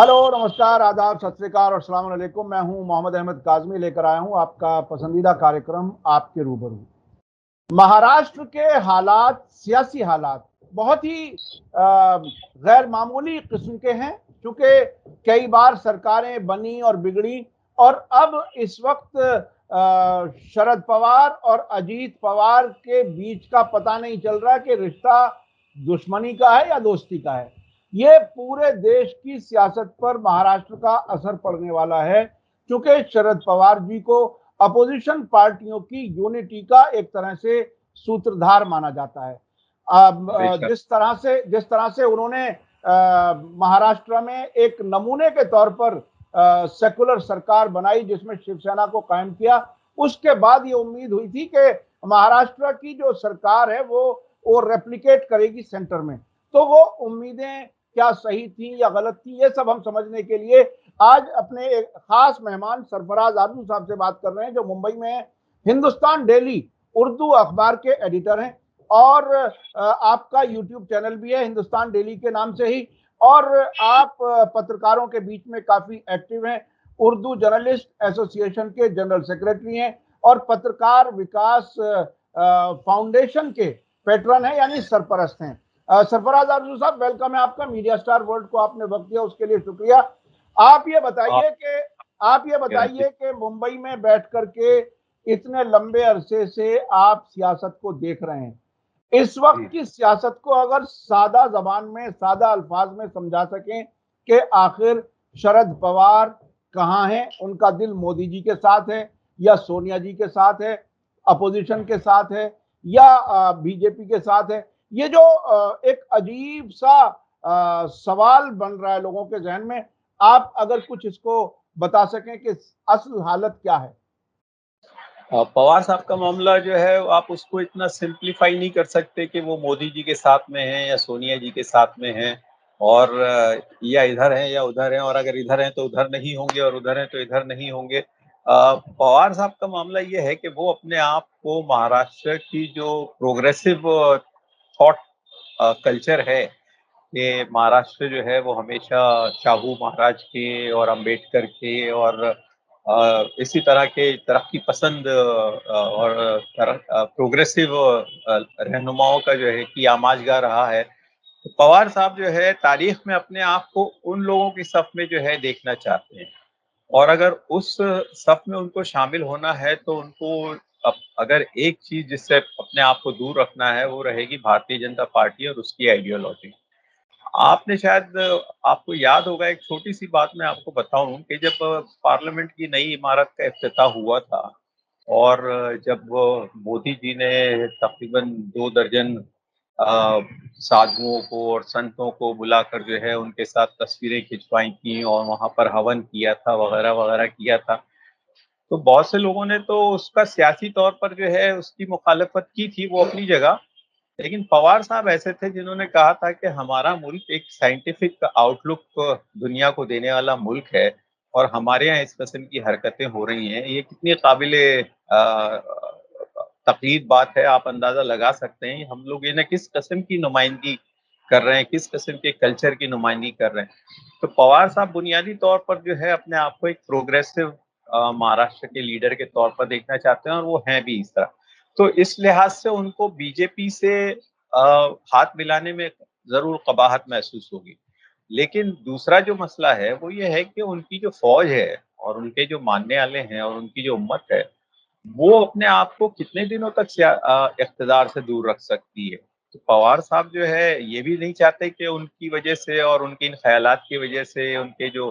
Hello, नमस्कार, आदाब, सत श्री अकाल और अस्सलाम वालेकुम। मैं हूं मोहम्मद अहमद काज़मी, लेकर आया हूं आपका पसंदीदा कार्यक्रम आपके रूबरू। महाराष्ट्र के हालात, सियासी हालात बहुत ही गैर मामूली किस्म के हैं, क्योंकि कई बार सरकारें बनी और बिगड़ी और अब इस वक्त शरद पवार और अजीत पवार के बीच का पता नहीं चल रहा कि रिश्ता दुश्मनी का है या दोस्ती का है। ये पूरे देश की सियासत पर महाराष्ट्र का असर पड़ने वाला है, क्योंकि शरद पवार जी को अपोजिशन पार्टियों की यूनिटी का एक तरह से सूत्रधार माना जाता है। बेशक। जिस तरह से उन्होंने महाराष्ट्र में एक नमूने के तौर पर सेकुलर सरकार बनाई, जिसमें शिवसेना को कायम किया। उसके बाद ये उम्मीद हुई थी कि महाराष्ट्र की जो सरकार है वो रेप्लिकेट करेगी सेंटर में। तो वो उम्मीदें क्या सही थी या गलत थी, ये सब हम समझने के लिए आज अपने एक खास मेहमान सरफराज आरजू साहब से बात कर रहे हैं, जो मुंबई में है, हिंदुस्तान डेली उर्दू अखबार के एडिटर हैं और आपका यूट्यूब चैनल भी है हिंदुस्तान डेली के नाम से ही, और आप पत्रकारों के बीच में काफी एक्टिव हैं। उर्दू जर्नलिस्ट एसोसिएशन के जनरल सेक्रेटरी हैं और पत्रकार विकास फाउंडेशन के पेट्रन हैं, यानी सरपरस्त हैं। सरफराज आरजू साहब, वेलकम है आपका। मीडिया स्टार वर्ल्ड को आपने वक्त दिया, उसके लिए शुक्रिया। आप ये आप बताइए कि आप ये क्या है? बताइए कि मुंबई में बैठ करके इतने लंबे अरसे से आप सियासत को देख रहे हैं। इस वक्त जी। की सियासत को अगर सादा जबान में, सादा अल्फाज में समझा सकें कि आखिर शरद पवार कहाँ हैं, उनका दिल मोदी जी के साथ है या सोनिया जी के साथ है, अपोजिशन के साथ है या बीजेपी के साथ है, ये जो एक अजीब सा सवाल बन रहा है लोगों के जहन में। आप अगर कुछ इसको बता सकें कि असल हालत क्या है। पवार साहब का मामला जो है आप उसको इतना सिंप्लीफाई नहीं कर सकते कि वो मोदी जी के साथ में हैं या सोनिया जी के साथ में हैं और या इधर हैं या उधर हैं, और अगर इधर हैं तो उधर नहीं होंगे और उधर हैं तो इधर नहीं होंगे। पवार साहब का मामला ये है कि वो अपने आप को महाराष्ट्र की जो प्रोग्रेसिव थॉट कल्चर है, ये महाराष्ट्र जो है वो हमेशा शाहू महाराज के और अंबेडकर के और इसी तरह के तरक्की पसंद और प्रोग्रेसिव रहनुमाओं का जो है कि आमाजगा रहा है। तो पवार साहब जो है तारीख में अपने आप को उन लोगों की सफ में जो है देखना चाहते हैं, और अगर उस सफ में उनको शामिल होना है तो उनको अगर एक चीज जिससे अपने आप को दूर रखना है वो रहेगी भारतीय जनता पार्टी और उसकी आइडियोलॉजी। आपने शायद आपको याद होगा, एक छोटी-सी बात मैं आपको बताऊँ कि जब पार्लियामेंट की नई इमारत का इफ्तिताह हुआ था और जब मोदी जी ने तकरीबन 2 दर्जन अ, साधुओं को और संतों को बुलाकर जो है उनके साथ तस्वीरें खिंचवाई थी और वहाँ पर हवन किया था, वगैरह-वगैरह किया था। तो बहुत से लोगों ने तो उसका सियासी तौर पर जो है उसकी मुखालफत की थी, वो अपनी जगह। लेकिन पवार साहब ऐसे थे जिन्होंने कहा था कि हमारा मुल्क एक साइंटिफिक आउटलुक दुनिया को देने वाला मुल्क है और हमारे यहाँ इस किस्म की हरकतें हो रही हैं, ये कितनी काबिले तकलीफ बात है, आप अंदाजा लगा सकते हैं हम लोग ये ना किस किस्म की नुमाइंदगी कर रहे हैं, किस किस्म के कल्चर की नुमाइंदगी कर रहे हैं। तो पवार साहब बुनियादी तौर पर जो है अपने आप को एक प्रोग्रेसिव महाराष्ट्र के लीडर के तौर पर देखना चाहते हैं और वो हैं भी इस तरह। तो इस लिहाज से उनको बीजेपी से हाथ मिलाने में ज़रूर कबाहत महसूस होगी। लेकिन दूसरा जो मसला है वो ये है कि उनकी जो फ़ौज है और उनके जो मानने वाले हैं और उनकी जो उम्मत है, वो अपने आप को कितने दिनों तक इक़्तिदार से दूर रख सकती है। तो पवार साहब जो है ये भी नहीं चाहते कि उनकी वजह से और उनके इन ख़यालात की वजह से उनके जो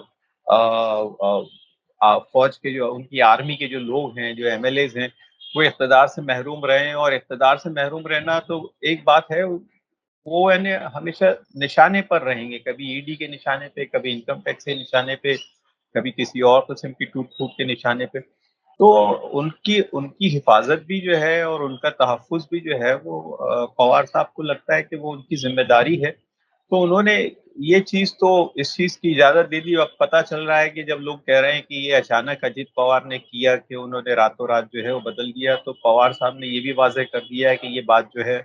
फ़ौज के जो उनकी आर्मी के जो लोग हैं, जो एमएलएज़ हैं, वो इक़्तिदार से महरूम रहें, और इक़्तिदार से महरूम रहना तो एक बात है, वो यानी हमेशा निशाने पर रहेंगे, कभी ईडी के निशाने पे, कभी इनकम टैक्स के निशाने पे, कभी किसी और किस्म की टूट-फूट के निशाने पे। तो उनकी उनकी हिफ़ाज़त भी जो है और उनका तहफ़्फ़ुज़ भी जो है वो पवार साहब को लगता है कि वो उनकी ज़िम्मेदारी है। तो उन्होंने ये चीज़ तो इस चीज़ की इजाज़त दे दी। अब पता चल रहा है कि जब लोग कह रहे हैं कि ये अचानक अजित पवार ने किया कि उन्होंने रातों-रात जो है वो बदल दिया, तो पवार साहब ने ये भी वाज़ह कर दिया है कि ये बात जो है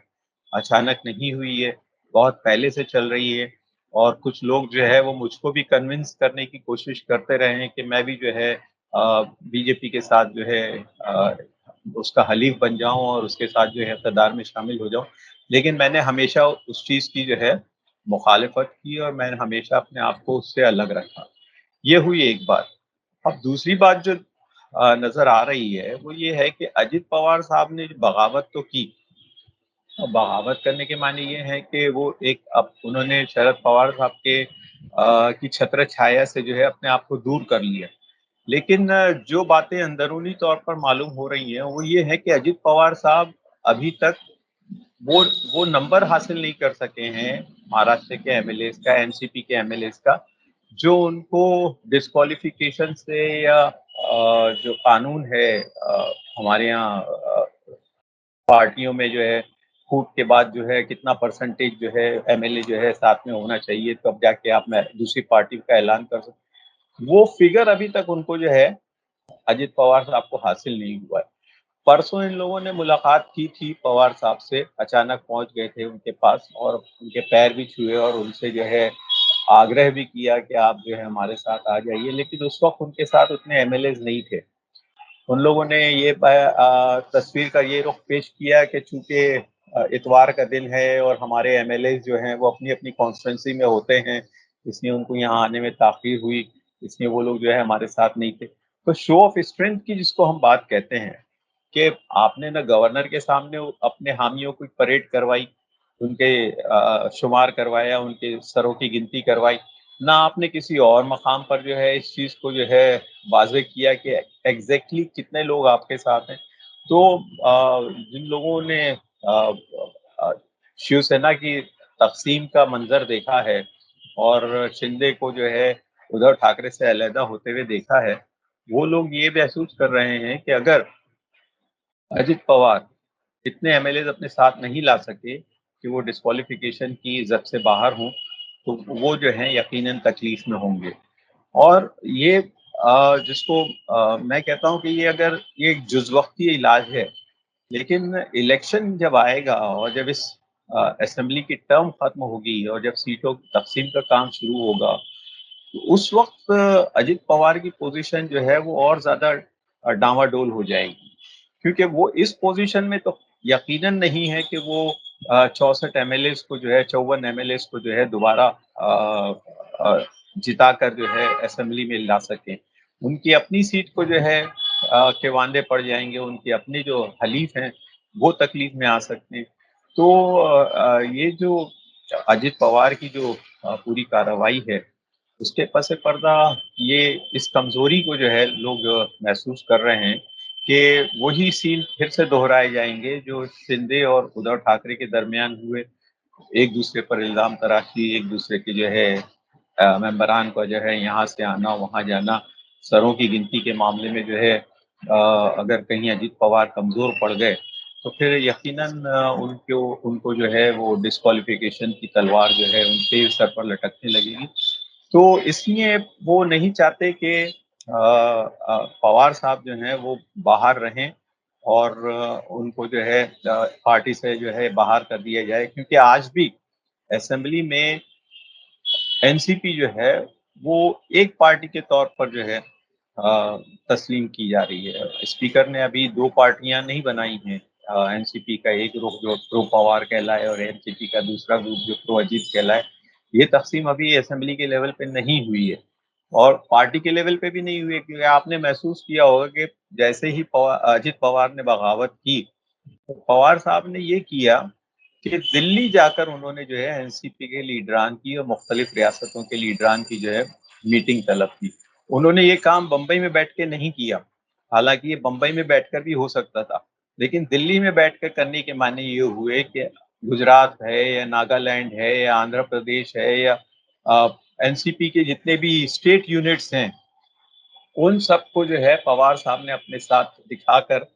अचानक नहीं हुई है, बहुत पहले से चल रही है। और कुछ लोग जो है वो मुझको भी कन्विंस करने की कोशिश करते रहे हैं कि मैं भी जो है बीजेपी के साथ जो है उसका हलीफ बन जाऊं और उसके साथ जो है इक़्तिदार में शामिल हो जाऊं। लेकिन मैंने हमेशा उस चीज़ की जो है मुखालिफत की और मैंने हमेशा अपने आप को उससे अलग रखा। ये हुई एक बात। अब दूसरी बात जो नज़र आ रही है वो ये है कि अजित पवार साहब ने जो बगावत तो की। बगावत करने के माने ये है कि वो एक अब उन्होंने शरद पवार साहब के की छत्र छाया से जो है अपने आप को दूर कर लिया। लेकिन जो बातें अंदरूनी तौर पर मालूम हो रही हैं वो ये है कि अजित पवार साहब अभी तक वो वो नंबर हासिल नहीं कर सके हैं महाराष्ट्र के एमएलएज़ का, एनसीपी के एमएलएज़ का, जो उनको डिस्क्वालिफिकेशन से या जो कानून है हमारे यहाँ पार्टियों में जो है फूट के बाद जो है कितना परसेंटेज जो है एमएलए जो है साथ में होना चाहिए, तब जाके आप मैं दूसरी पार्टी का ऐलान कर सकते। वो फिगर अभी तक उनको जो है अजित पवार साहब को हासिल नहीं हुआ है। परसों इन लोगों ने मुलाकात की थी पवार साहब से, अचानक पहुँच गए थे उनके पास और उनके पैर भी छुए और उनसे जो है आग्रह भी किया कि आप जो है हमारे साथ आ जाइए, लेकिन उस वक़्त उनके साथ उतने एमएलएज़ नहीं थे। उन लोगों ने ये तस्वीर का ये रुख पेश किया कि चूँकि इतवार का दिन है और हमारे एमएलएज़ जो हैं वो अपनी-अपनी कॉन्स्टिट्यूएंसी में होते हैं, इसलिए उनको यहाँ आने में ताख़ीर हुई, इसलिए वो लोग जो है हमारे साथ नहीं थे। तो शो ऑफ स्ट्रेंथ की जिसको हम बात कहते हैं कि आपने ना गवर्नर के सामने अपने हामियों की परेड करवाई, उनके शुमार करवाया, उनके सरों की गिनती करवाई, ना आपने किसी और मकाम पर जो है इस चीज़ को जो है वाज़ेह किया कि एग्ज़ैक्टली कितने लोग आपके साथ हैं। तो जिन लोगों ने अ, शिवसेना की तक़सीम का मंज़र देखा है और शिंदे को जो है उद्धव ठाकरे से अलहदा होते हुए देखा है, वो लोग ये महसूस कर रहे हैं कि अगर अजित पवार इतने एमएलएज़ अपने साथ नहीं ला सके कि वो डिस्क्वालिफ़िकेशन की ज़द से बाहर हों, तो वो जो हैं यकीनन तकलीफ़ में होंगे। और ये जिसको मैं कहता हूँ कि ये अगर ये एक जुज़वक़्ती इलाज है, लेकिन इलेक्शन जब आएगा और जब इस असेंबली की टर्म ख़त्म होगी और जब सीटों की तक़सीम का काम शुरू होगा, तो उस वक़्त अजित पवार की पोज़ीशन जो है वो और ज़्यादा डामाडोल हो जाएगी। क्योंकि वो इस पोज़ीशन में तो यकीनन नहीं है कि वो 64 एमएलएज़ को जो है 54 एमएलएज़ को जो है दोबारा जिताकर जो है असेंबली में ला सकें। उनकी अपनी सीट को जो है के वांदे पड़ जाएँगे, उनके अपने जो हलीफ हैं, वो तकलीफ़ में आ सकते हैं। तो ये जो अजित पवार की जो पूरी कार्रवाई है, उसके पस पर्दा ये इस कमज़ोरी को जो है लोग महसूस कर रहे हैं कि वही सीन फिर से दोहराए जाएँगे जो शिंदे और उद्धव ठाकरे के दरमियान हुए। एक-दूसरे पर इल्ज़ाम तराशी, एक-दूसरे के जो है मेंबरान को जो है यहाँ से आना, वहाँ जाना, सरों की गिनती के मामले में जो है अगर कहीं अजित पवार कमज़ोर पड़ गए, तो फिर यकीनन उनको उनको जो है वो डिस्क्वालिफ़िकेशन की तलवार जो है उनके सर पर लटकने लगेगी। तो इसलिए वो नहीं चाहते कि पवार साहब जो हैं वो बाहर रहें और उनको जो है पार्टी से जो है बाहर कर दिया जाए क्योंकि आज भी असेंबली में एनसीपी जो है वो एक पार्टी के तौर पर जो है तस्लीम की जा रही है। स्पीकर ने अभी 2 पार्टियाँ नहीं बनाई हैं। एनसीपी का एक ग्रुप जो प्रो पवार कहलाए और एनसीपी का दूसरा ग्रुप जो प्रो अजीत कहलाए। ये तक़सीम अभी असेंबली के लेवल पे नहीं हुई है और पार्टी के लेवल पे भी नहीं हुई है क्योंकि आपने महसूस किया होगा कि जैसे ही अजित पवार ने बगावत की, तो पवार साहब ने ये किया कि दिल्ली जाकर उन्होंने जो है एनसीपी के लीडरान की और मुख्तलिफ रियासतों के लीडरान की जो है मीटिंग तलब की। उन्होंने ये काम बम्बई में बैठ के नहीं किया। हालाँकि ये बम्बई में बैठकर भी हो सकता था, लेकिन दिल्ली में बैठकर करने के माने ये हुए कि गुजरात है या नागालैंड है या आंध्र प्रदेश है या अ, एनसीपी के जितने भी स्टेट यूनिट्स हैं, उन सबको जो है पवार साहब ने अपने साथ दिखाकर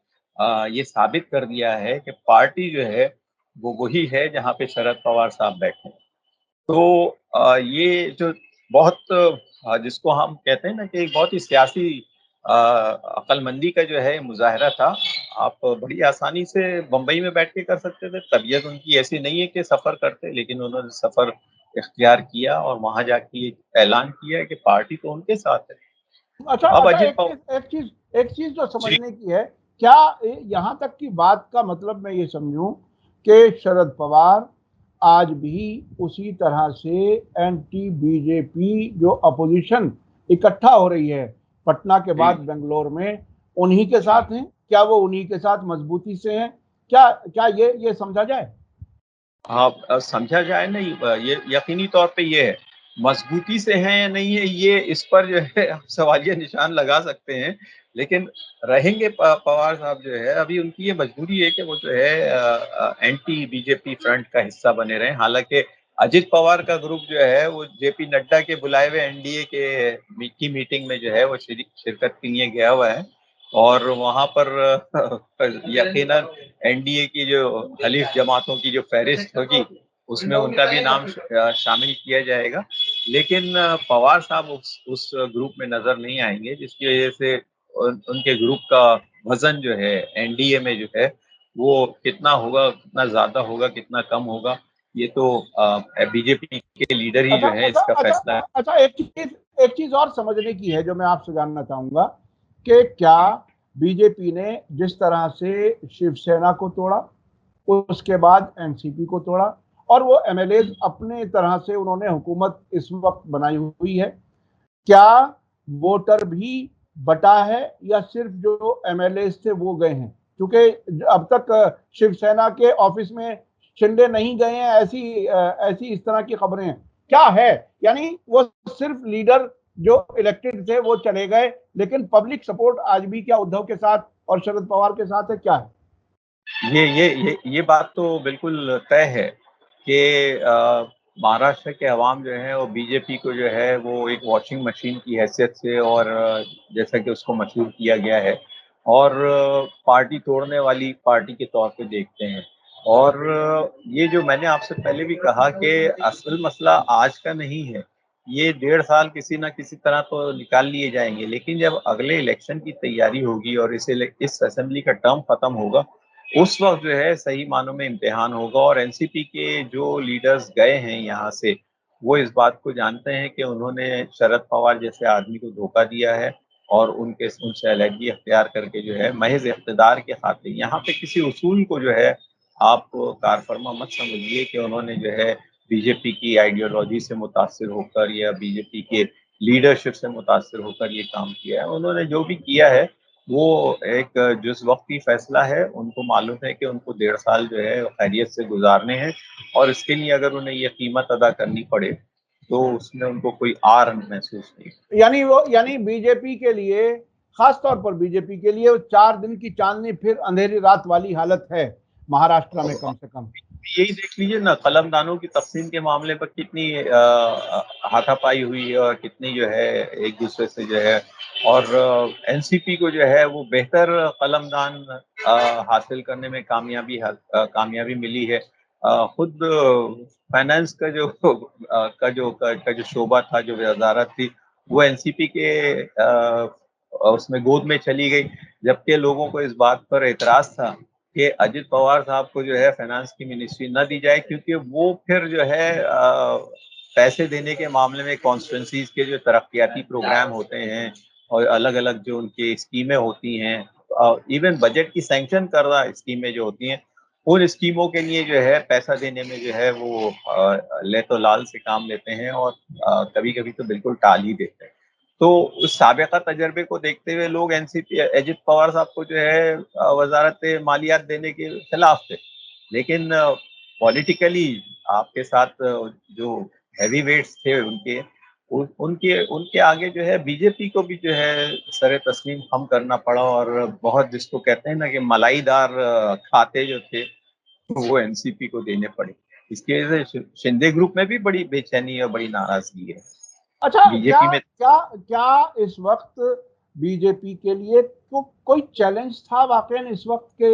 ये साबित कर दिया है कि पार्टी जो है, वो वही है जहाँ पे शरद पवार साहब बैठे हैं। तो ये जो बहुत जिसको हम कहते हैं ना कि एक बहुत ही सियासी अक्लमंदी का जो है मुज़ाहिरा था। आप बड़ी आसानी से बम्बई में बैठ के कर सकते थे। तबीयत उनकी ऐसी नहीं है कि सफ़र करते, लेकिन उन्होंने सफ़र इख्तियार किया और वहां जाके ऐलान किया कि पार्टी तो उनके साथ है। अच्छा अब अच्छा, अजित एक पवार चीज एक चीज एक चीज जो जी समझने की है, क्या यहाँ तक की बात का मतलब मैं ये समझूं कि शरद पवार आज भी उसी तरह से एंटी बीजेपी जो अपोजिशन इकट्ठा हो रही है पटना के बाद जी बेंगलोर में, उन्हीं के जी साथ हैं? क्या वो उन्हीं के साथ मजबूती से हैं? क्या क्या ये समझा जाए? हाँ, समझा जाए नहीं, ये यकीनी तौर पे ये है। मजबूती से है या नहीं है, ये इस पर जो है आप सवालिया निशान लगा सकते हैं। लेकिन रहेंगे पवार साहब जो है, अभी उनकी ये मजबूरी है कि वो जो है एंटी बीजेपी फ्रंट का हिस्सा बने रहें। हालांकि अजित पवार का ग्रुप जो है वो जेपी नड्डा के बुलाए हुए एनडीए की मीटिंग में जो है वो शिरकत के लिए गया हुआ है। और वहां पर यकीनन एनडीए की जो हलीफ जमातों की जो फहरिस्त होगी उसमें उनका भी नाम शामिल किया जाएगा। लेकिन पवार साहब उस ग्रुप में नजर नहीं आएंगे, जिसकी वजह से उनके ग्रुप का वजन जो है एनडीए में जो है वो कितना होगा, कितना ज्यादा होगा, कितना कम होगा, ये तो बीजेपी के लीडर ही अच्छा जो है अच्छा इसका अच्छा फैसला। अच्छा, एक चीज और समझने की है जो मैं आपसे जानना चाहूंगा कि क्या बीजेपी ने जिस तरह से शिवसेना को तोड़ा, उसके बाद एनसीपी को तोड़ा, और वो एमएलए अपने तरह से उन्होंने हुकूमत इस वक्त बनाई हुई है, क्या वोटर भी बटा है या सिर्फ जो एमएलए थे वो गए हैं? क्योंकि अब तक शिवसेना के ऑफिस में शिंदे नहीं गए हैं, ऐसी इस तरह की खबरें हैं। क्या है, यानी वो सिर्फ लीडर जो इलेक्टेड थे वो चले गए, लेकिन पब्लिक सपोर्ट आज भी क्या उद्धव के साथ और शरद पवार के साथ है, क्या है? ये बात तो बिल्कुल तय है कि महाराष्ट्र के अवाम जो है वो बीजेपी को जो है वो एक वॉशिंग मशीन की हैसियत से और जैसा कि उसको मशहूर किया गया है और पार्टी तोड़ने वाली पार्टी के तौर पे देखते हैं। और ये जो मैंने आपसे पहले भी कहा कि असल मसला आज का नहीं है, ये 1.5 साल किसी ना किसी तरह तो निकाल लिए जाएंगे, लेकिन जब अगले इलेक्शन की तैयारी होगी और इस असेंबली का टर्म खत्म होगा, उस वक्त जो है सही मानों में इम्तिहान होगा। और एनसीपी के जो लीडर्स गए हैं यहाँ से, वो इस बात को जानते हैं कि उन्होंने शरद पवार जैसे आदमी को धोखा दिया है और उनसे अलहदगी अख्तियार करके जो है महज इक़्तिदार के खातिर यहाँ पे किसी उसूल को जो है आप कारफरमा मत समझिए कि उन्होंने जो है बीजेपी की आइडियोलॉजी से मुतासिर होकर या बीजेपी के लीडरशिप से मुतासिर होकर ये काम किया है। उन्होंने जो भी किया है वो एक जिस वक्ती फैसला है, उनको मालूम है कि उनको 1.5 साल जो है खैरियत से गुजारने हैं और इसके लिए अगर उन्हें ये कीमत अदा करनी पड़े तो उसमें उनको कोई आर महसूस नहीं। यानी बीजेपी के लिए, खास तौर पर बीजेपी के लिए, 4 दिन की चांदनी फिर अंधेरी रात वाली हालत है महाराष्ट्र में, कम से कम। यही देख लीजिए ना, कलमदानों की तकसीम के मामले पर कितनी हाथापाई हुई है और कितनी जो है एक दूसरे से जो है, और एनसीपी को जो है वो बेहतर कलमदान हासिल करने में कामयाबी मिली है। खुद फाइनेंस का जो शोबा था, जो वजारत थी, वो एनसीपी के उसमें गोद में चली गई, जबकि लोगों को इस बात पर एतराज था कि अजित पवार साहब को जो है फाइनेंस की मिनिस्ट्री न दी जाए, क्योंकि वो फिर जो है पैसे देने के मामले में कॉन्स्टिट्यूंसीज के जो तरक्याती प्रोग्राम होते हैं और अलग अलग जो उनकी स्कीमें होती हैं, इवन बजट की सैंक्शन करदा स्कीमें जो होती हैं, उन स्कीमों के लिए जो है पैसा देने में जो है वो ले तो लाल से काम लेते हैं और कभी कभी तो बिल्कुल टाल ही देते हैं। तो उस साबिक़ा तजर्बे को देखते हुए लोग एनसीपी अजित पवार साहब को जो है वजारत मालियात देने के खिलाफ थे। लेकिन पॉलिटिकली आपके साथ जो हैवी वेट्स थे उनके उनके आगे जो है बीजेपी को भी जो है सरे तस्लीम खम करना पड़ा और बहुत, जिसको कहते हैं ना कि मलाईदार खाते जो थे वो एनसीपी को देने पड़े। इसकी वजह से शिंदे ग्रुप में भी बड़ी बेचैनी और बड़ी नाराजगी है अच्छा, क्या बीजेपी में। क्या क्या इस वक्त बीजेपी के लिए कोई चैलेंज था वाकई इस वक्त के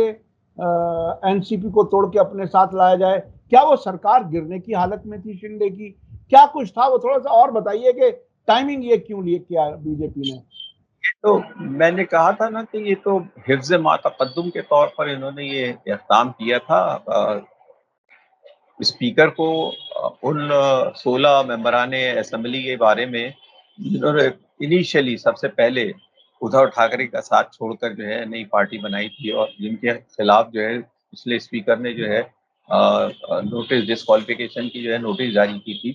एनसीपी को तोड़ के अपने साथ लाया जाए? क्या वो सरकार गिरने की हालत में थी शिंदे की? क्या कुछ था? वो थोड़ा सा और बताइए कि टाइमिंग ये क्यों लिए किया बीजेपी ने? तो मैंने कहा था ना कि ये तो हिफ्ज़ मा तक़द्दुम के तौर पर इन्होंने ये इक़दाम किया था। स्पीकर को उन 16 मेंबराने असेंबली के बारे में जिन्होंने इनिशियली सबसे पहले उद्धव ठाकरे का साथ छोड़कर जो है नई पार्टी बनाई थी और जिनके खिलाफ जो है पिछले स्पीकर ने जो है नोटिस डिस्क्वालिफिकेशन की जो है नोटिस जारी की थी।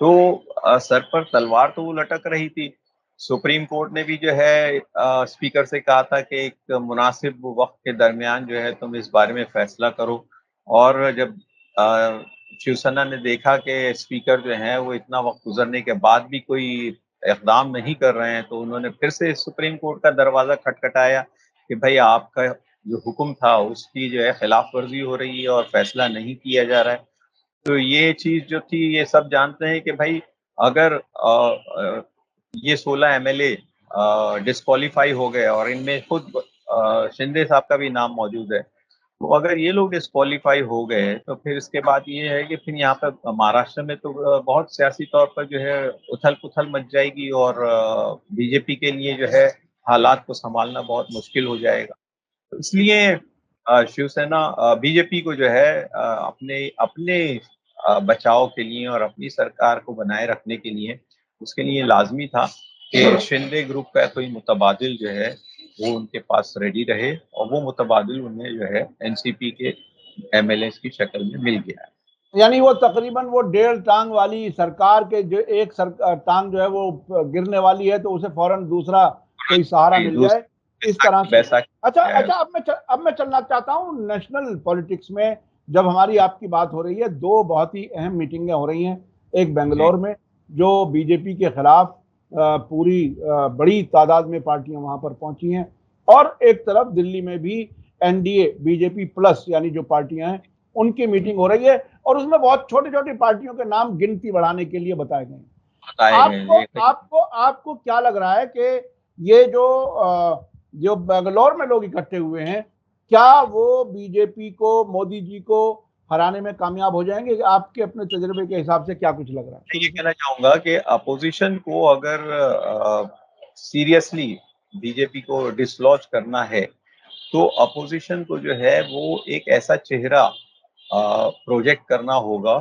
तो सर पर तलवार तो वो लटक रही थी। सुप्रीम कोर्ट ने भी जो है स्पीकर से कहा था कि एक मुनासिब वक्त के दरमियान जो है तुम इस बारे में फैसला करो। और जब अ, शिवसेना ने देखा कि स्पीकर जो हैं वो इतना वक्त गुजरने के बाद भी कोई इक़दाम नहीं कर रहे हैं, तो उन्होंने फिर से सुप्रीम कोर्ट का दरवाज़ा खटखटाया कि भाई आपका जो हुक्म था उसकी जो है खिलाफ वर्जी हो रही है और फैसला नहीं किया जा रहा है। तो ये चीज़ जो थी ये सब जानते हैं कि भाई अगर ये 16 एमएलए डिस्क्वालीफाई हो गए और इनमें खुद शिंदे साहब का भी नाम मौजूद है। तो अगर ये लोग डिस्क्वालीफाई हो गए तो फिर इसके बाद ये है कि फिर यहाँ पे महाराष्ट्र में तो बहुत सियासी तौर पर जो है उथल-पुथल मच जाएगी और बीजेपी के लिए जो है हालात को सँभालना बहुत मुश्किल हो जाएगा। तो इसलिए शिवसेना बीजेपी को जो है अपने अपने बचाव के लिए और अपनी सरकार को बनाए रखने के लिए उसके लिए लाज़मी था कि शिंदे ग्रुप का कोई मुतबादिल जो है वो उनके पास रेडी रहे और वो मुतबादिल उन्हें जो है एनसीपी के एमएलएस की शक्ल में मिल गया है। यानी वो तकरीबन वो डेढ़ टांग वाली सरकार के जो एक टांग जो है वो गिरने वाली है, तो उसे फौरन दूसरा कोई सहारा मिल जाए, इस तरह से। वैसा अच्छा अच्छा, अब मैं चलना चाहता हूँ नेशनल पॉलिटिक्स में। जब हमारी आपकी बात हो रही है, दो बहुत ही अहम मीटिंगें हो रही हैं। एक बेंगलोर में जो बीजेपी के खिलाफ पूरी बड़ी तादाद में पार्टियां वहां पर पहुंची हैं, और एक तरफ दिल्ली में भी एनडीए बीजेपी प्लस यानी जो पार्टियां हैं उनकी मीटिंग हो रही है, और उसमें बहुत छोटी-छोटी पार्टियों के नाम गिनती बढ़ाने के लिए बताए गए हैं। बताए गए आपको ये आपको आपको क्या लग रहा है कि ये जो बैंगलोर में लोग इकट्ठे हुए हैं, क्या वो बीजेपी को, मोदी जी को हराने में कामयाब हो जाएंगे? आपके अपने तजुर्बे के हिसाब से क्या कुछ लग रहा है? मैं ये कहना चाहूँगा कि अपोज़िशन को अगर सीरियसली बीजेपी को डिसलॉज करना है, तो अपोज़िशन को जो है वो एक ऐसा चेहरा प्रोजेक्ट करना होगा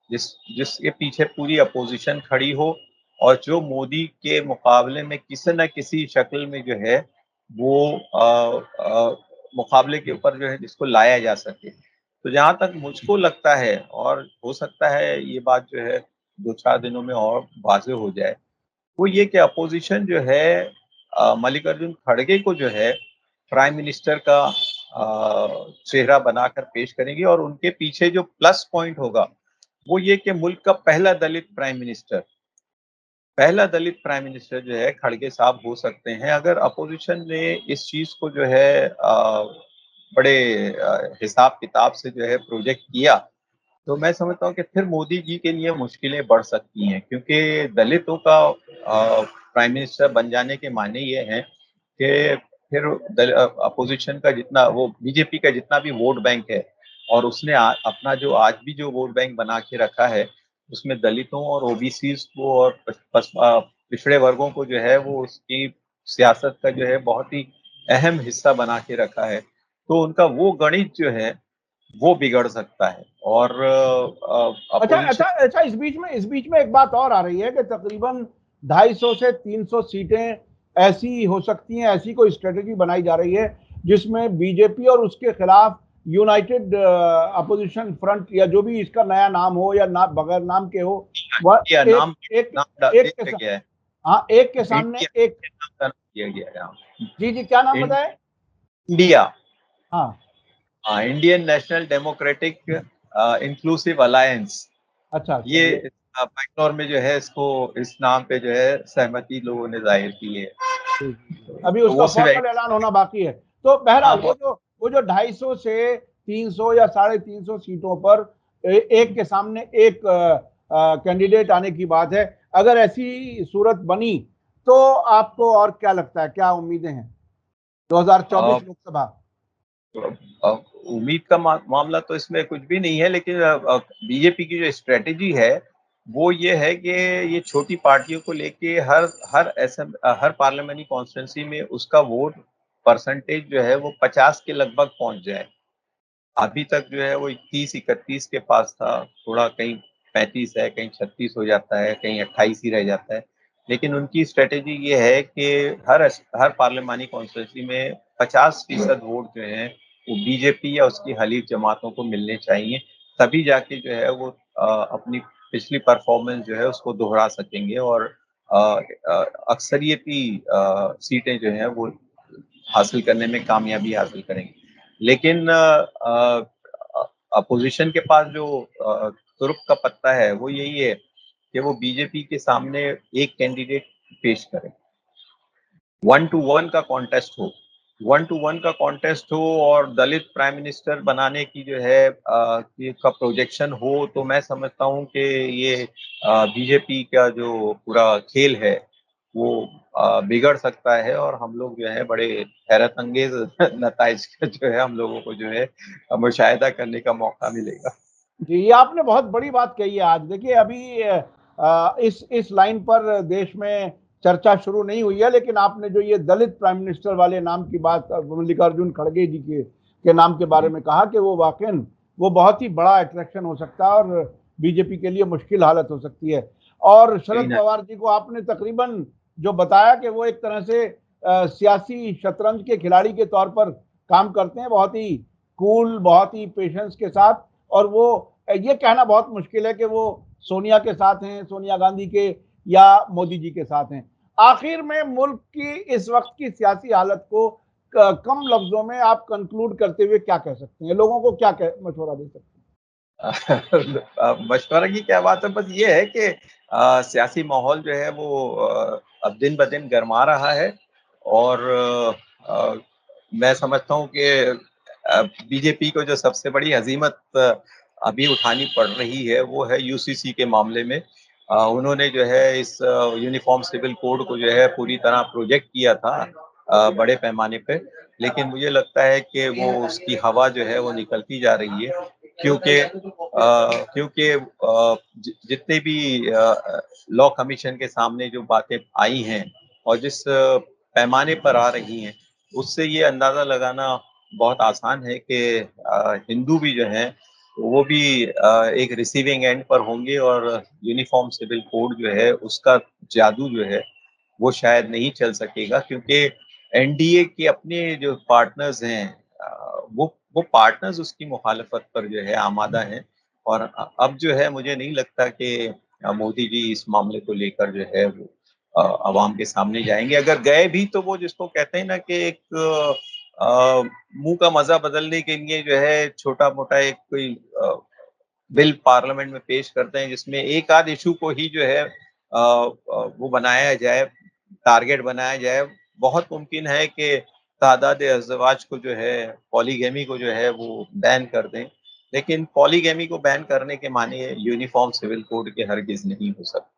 जिसके पीछे पूरी अपोज़िशन खड़ी हो और जो मोदी के मुकाबले में किसी न किसी शक्ल में जो है वो मुकाबले के ऊपर जो है जिसको लाया जा सके। तो जहाँ तक मुझको लगता है और हो सकता है ये बात जो है 2-4 दिनों में और वाज़ेह हो जाए, वो ये कि अपोज़िशन जो है मल्लिकार्जुन खड़गे को जो है प्राइम मिनिस्टर का चेहरा बनाकर पेश करेंगे और उनके पीछे जो प्लस पॉइंट होगा, वो ये कि मुल्क का पहला दलित प्राइम मिनिस्टर जो है खड़गे साहब हो सकते हैं। अगर अपोज़िशन ने इस चीज़ को जो है बड़े हिसाब-किताब से जो है प्रोजेक्ट किया, तो मैं समझता हूँ कि फिर मोदी जी के लिए मुश्किलें बढ़ सकती हैं क्योंकि दलितों का प्राइम मिनिस्टर बन जाने के मायने ये हैं कि फिर अपोज़िशन का जितना वो बीजेपी का जितना भी वोट बैंक है और उसने अपना जो आज भी जो वोट बैंक बना के रखा है, उसमें दलितों और ओबीसीज़ को और पिछड़े वर्गों को जो है वो उसकी सियासत का जो है बहुत ही अहम हिस्सा बना के रखा है। तो उनका वो गणित जो है वो बिगड़ सकता है और अच्छा अपोज़िशन अच्छा अच्छा, इस बीच में एक बात और आ रही है कि तकरीबन 250 से 300 सीटें ऐसी हो सकती हैं, ऐसी कोई स्ट्रेटेजी बनाई जा रही है जिसमें बीजेपी और उसके खिलाफ यूनाइटेड अपोजिशन फ्रंट या जो भी इसका नया नाम हो या ना बगैर नाम के हो, वह या एक नाम एक नाम एक के दिया गया है। हाँ, एक के सामने इंडिया एक। नाम का नाम दिया गया है यहाँ। जी जी, क्या नाम बताए? इंडिया हाँ। Indian national democratic inclusive alliance अच्छा ये चलिए। बैंगलोर में जो है इसको इस नाम पे जो है सहमति लोगों ने जाहिर की है। जी, जी, जी। अभी तो उसका वो फॉर्मल ऐलान होना बाकी है। तो बहरहाल बहुत वो जो 250 से 300 या 350 सीटों पर एक के सामने एक कैंडिडेट आने की बात है। अगर ऐसी सूरत बनी तो आपको और क्या लगता है, क्या उम्मीदें हैं 2024 लोकसभा? अ, उम्मीद का मामला तो इसमें कुछ भी नहीं है लेकिन बीजेपी की जो स्ट्रेटेजी है वो ये है कि ये छोटी पार्टियों को लेके हर पार्लियामेंट्री कॉन्स्टिट्यूंसी में उसका वोट परसेंटेज जो है वो 50 के लगभग पहुंच जाए। अभी तक जो है वो 31 के पास था, थोड़ा कहीं 35 है, कहीं 36 हो जाता है, कहीं 28 ही रह जाता है। लेकिन उनकी स्ट्रेटेजी ये है कि हर पार्लिमानी कॉन्स्टिट्यूंसी में 50% वोट जो हैं वो बीजेपी या उसकी हलीफ जमातों को मिलने चाहिए, तभी जाके जो है वो अपनी पिछली परफॉर्मेंस जो है उसको दोहरा सकेंगे और अ, अक्सरियती सीटें जो हैं वो हासिल करने में कामयाबी हासिल करेंगे। लेकिन अपोजिशन के पास जो तुरुप का पत्ता है वो यही है कि वो बीजेपी के सामने एक कैंडिडेट पेश करे, 1-to-1 का कॉन्टेस्ट हो, 1-to-1 का कॉन्टेस्ट हो और दलित प्राइम मिनिस्टर बनाने की जो है का प्रोजेक्शन हो, तो मैं समझता हूँ कि ये बीजेपी का जो पूरा खेल है वो बिगड़ सकता है और हम लोग जो है बड़े हैरत अंगेज नताइज का जो है हम लोगों को जो है मुशाहिदा करने का मौका मिलेगा। जी, ये आपने बहुत बड़ी बात कही है आज। देखिए अभी इस लाइन पर देश में चर्चा शुरू नहीं हुई है, लेकिन आपने जो ये दलित प्राइम मिनिस्टर वाले नाम की बात मल्लिकार्जुन खड़गे जी के नाम के बारे में कहा कि वो वाक़ई वो बहुत ही बड़ा अट्रैक्शन हो सकता है और बीजेपी के लिए मुश्किल हालत हो सकती है। और यही शरद ना। पवार जी को आपने तकरीबन जो बताया कि वो एक तरह से सियासी शतरंज के खिलाड़ी के तौर पर काम करते हैं, बहुत ही कूल, बहुत ही पेशेंस के साथ। और वो ये कहना बहुत मुश्किल है कि वो सोनिया के साथ हैं, सोनिया गांधी के या मोदी जी के साथ हैं। आखिर में मुल्क की इस वक्त की सियासी हालत को कम लफ्जों में आप कंक्लूड करते हुए क्या कह सकते हैं? लोगों को क्या मशवरा दे सकते हैं? मशवरा की क्या बात है, बस ये है कि सियासी माहौल जो है वो अब दिन ब दिन गरमा रहा है और अ, मैं समझता हूँ कि बीजेपी को जो सबसे बड़ी हज़ीमत अभी उठानी पड़ रही है, वो है यूसीसी के मामले में। उन्होंने जो है इस यूनिफ़ॉर्म सिविल कोड को जो है पूरी तरह प्रोजेक्ट किया था बड़े पैमाने पे, लेकिन मुझे लगता है कि वो उसकी हवा जो है वो निकलती जा रही है क्योंकि जितने भी लॉ कमीशन के सामने जो बातें आई हैं और जिस पैमाने पर आ रही हैं, उससे ये अंदाज़ा लगाना बहुत आसान है कि हिंदू भी जो हैं, वो भी एक रिसीविंग एंड पर होंगे और यूनिफ़ॉर्म सिविल कोड जो है, उसका जादू जो है, वो शायद नहीं चल सकेगा क्योंकि एनडीए के अपने जो पार्टनर्स हैं वो पार्टनर्स उसकी मुखालफत पर जो है आमादा हैं और अब जो है मुझे नहीं लगता कि मोदी जी इस मामले को लेकर जो है वो अवाम के सामने जाएँगे। अगर गए भी तो वो जिसको कहते हैं ना कि एक मुँह का मज़ा बदलने के लिए जो है छोटा-मोटा एक कोई बिल पार्लियामेंट में पेश करते हैं जिसमें एक आध इश्यू को ही जो है वो बनाया जाए, टारगेट बनाया जाए। बहुत मुमकिन है कि तादाद-ए-अज़वाज को जो है, पॉलीगैमी को जो है वो बैन कर दें। लेकिन पॉलीगैमी को बैन करने के माने यूनिफ़ॉर्म सिविल कोड के हरगिज़ नहीं हो सकते।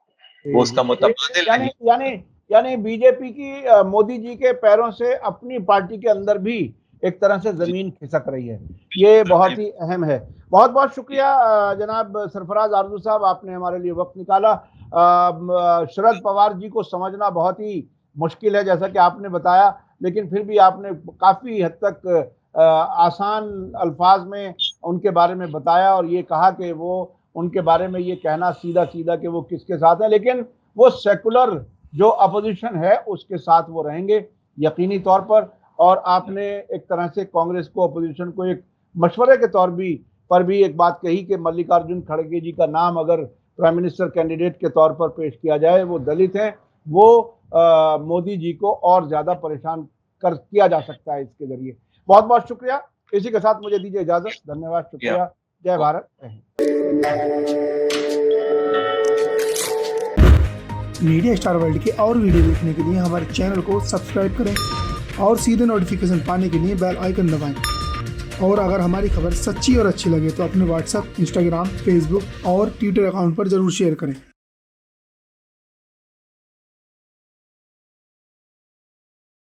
वो जी, जी। उसका मुतबादिल यानी नहीं। यानी यानी बीजेपी की मोदी जी के पैरों से अपनी पार्टी के अंदर भी एक तरह से जी, ज़मीन खिसक रही है। ये बहुत ही बिल्कुल। अहम है। बहुत-बहुत शुक्रिया जनाब सरफराज आरज़ू साहब, आपने हमारे लिए वक़्त निकाला। शरद पवार जी को समझना बहुत ही मुश्किल है जैसा कि आपने बताया, लेकिन फिर भी आपने काफ़ी हद तक आसान अल्फ़ाज़ में उनके बारे में बताया और ये कहा कि वो उनके बारे में ये कहना सीधा-सीधा कि वो किसके साथ है, लेकिन वो सेकुलर जो अपोजिशन है उसके साथ वो रहेंगे यकीनी तौर पर। और आपने एक तरह से कांग्रेस को, अपोजिशन को एक मशवरे के तौर पर भी एक बात कही कि मल्लिकार्जुन खड़गे जी का नाम अगर प्राइम मिनिस्टर कैंडिडेट के तौर पर पेश किया जाए, वो दलित हैं, वो मोदी जी को और ज़्यादा परेशान कर किया जा सकता है इसके ज़रिए। बहुत-बहुत शुक्रिया। इसी के साथ मुझे दीजिए इजाज़त। धन्यवाद, या शुक्रिया। जय भारत। जय हिंद। मीडिया स्टार वर्ल्ड के और वीडियो देखने के लिए हमारे चैनल को सब्सक्राइब करें और सीधे नोटिफिकेशन पाने के लिए बेल आइकन दबाएं। और अगर हमारी खबर सच्ची और अच्छी लगे तो अपने व्हाट्सएप, इंस्टाग्राम, फेसबुक और ट्विटर अकाउंट पर जरूर शेयर करें।